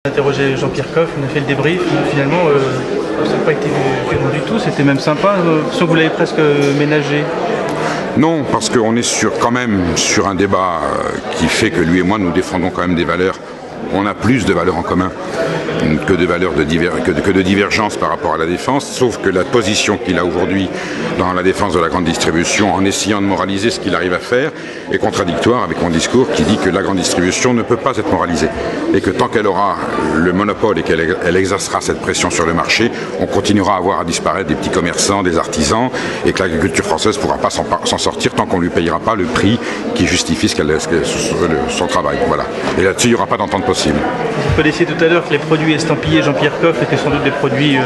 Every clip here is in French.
Interrogé Jean-Pierre Coff, on a fait le débrief, finalement ça n'a pas été violent du tout, c'était même sympa, sauf que vous l'avez presque ménagé. Non, parce qu'on est quand même sur un débat qui fait que lui et moi nous défendons quand même des valeurs. On a plus de valeurs en commun que de valeurs de divergence par rapport à la défense, sauf que la position qu'il a aujourd'hui dans la défense de la grande distribution, en essayant de moraliser ce qu'il arrive à faire, est contradictoire avec mon discours qui dit que la grande distribution ne peut pas être moralisée et que tant qu'elle aura le monopole et qu'elle exercera cette pression sur le marché, on continuera à voir à disparaître des petits commerçants, des artisans, et que l'agriculture française ne pourra pas s'en sortir tant qu'on ne lui payera pas le prix qui justifie son travail. Voilà. Et là-dessus, il n'y aura pas d'entente possible. Vous connaissiez tout à l'heure que les produits estampillés Jean-Pierre Coff étaient sans doute des produits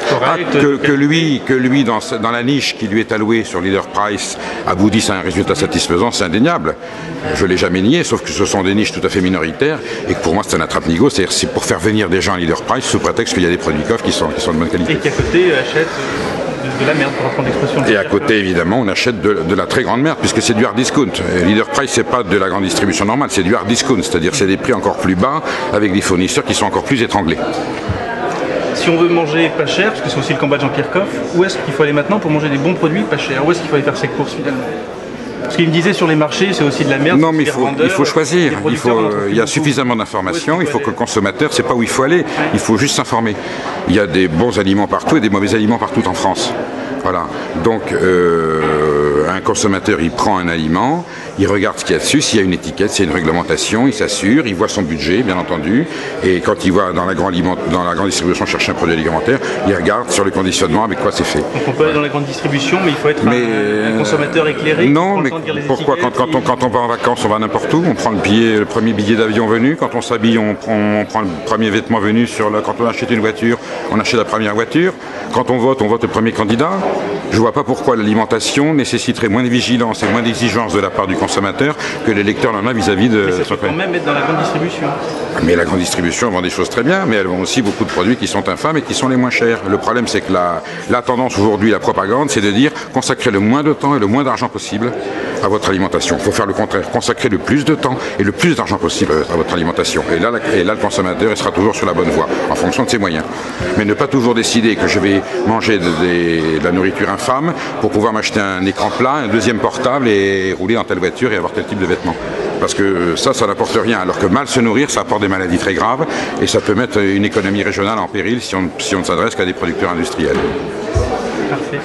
corrects. Que lui dans la niche qui lui est allouée sur Leader Price, aboutisse à un résultat satisfaisant, c'est indéniable. Je ne l'ai jamais nié, sauf que ce sont des niches tout à fait minoritaires et que pour moi c'est un attrape-nigo, c'est-à-dire c'est pour faire venir des gens à Leader Price sous prétexte qu'il y a des produits Coff qui sont de bonne qualité. Et qui à côté achètent de la merde, pour reprendre l'expression. Et à côté, évidemment, on achète de la très grande merde, puisque c'est du hard discount. Leader Price, c'est pas de la grande distribution normale, c'est du hard discount, c'est-à-dire c'est des prix encore plus bas, avec des fournisseurs qui sont encore plus étranglés. Si on veut manger pas cher, parce que c'est aussi le combat de Jean-Pierre Coff, où est-ce qu'il faut aller maintenant pour manger des bons produits pas chers? Où est-ce qu'il faut aller faire ses courses finalement? Ce qu'il me disait sur les marchés, c'est aussi de la merde. Non, mais il faut choisir. Il y a suffisamment d'informations. Il faut que le consommateur ne sait pas où il faut aller. Il faut juste s'informer. Il y a des bons aliments partout et des mauvais aliments partout en France. Voilà. Donc, un consommateur, il prend un aliment, il regarde ce qu'il y a dessus, s'il y a une étiquette, s'il y a une réglementation, il s'assure, il voit son budget, bien entendu, et quand il va dans la grande distribution chercher un produit alimentaire, il regarde sur le conditionnement avec quoi c'est fait. Donc on peut aller dans la grande distribution, mais il faut être un consommateur éclairé. Non, mais pourquoi quand on va en vacances, on va n'importe où, on prend le premier billet d'avion venu, quand on s'habille, on prend le premier vêtement venu, quand on achète une voiture, on achète la première voiture, quand on vote le premier candidat. Je ne vois pas pourquoi l'alimentation nécessiterait moins de vigilance et moins d'exigence de la part du consommateur que les lecteurs en a vis-à-vis de... Mais ça peut quand même être dans la grande distribution. Mais la grande distribution vend des choses très bien, mais elle vend aussi beaucoup de produits qui sont infâmes et qui sont les moins chers. Le problème, c'est que la tendance aujourd'hui, la propagande, c'est de dire consacrer le moins de temps et le moins d'argent possible à votre alimentation. Il faut faire le contraire, consacrer le plus de temps et le plus d'argent possible à votre alimentation. Et là, le consommateur, il sera toujours sur la bonne voie, en fonction de ses moyens. Mais ne pas toujours décider que je vais manger de la nourriture infâme pour pouvoir m'acheter un écran plat, un deuxième portable et rouler dans telle voiture et avoir tel type de vêtements. Parce que ça n'apporte rien. Alors que mal se nourrir, ça apporte des maladies très graves et ça peut mettre une économie régionale en péril si on ne s'adresse qu'à des producteurs industriels. Parfait.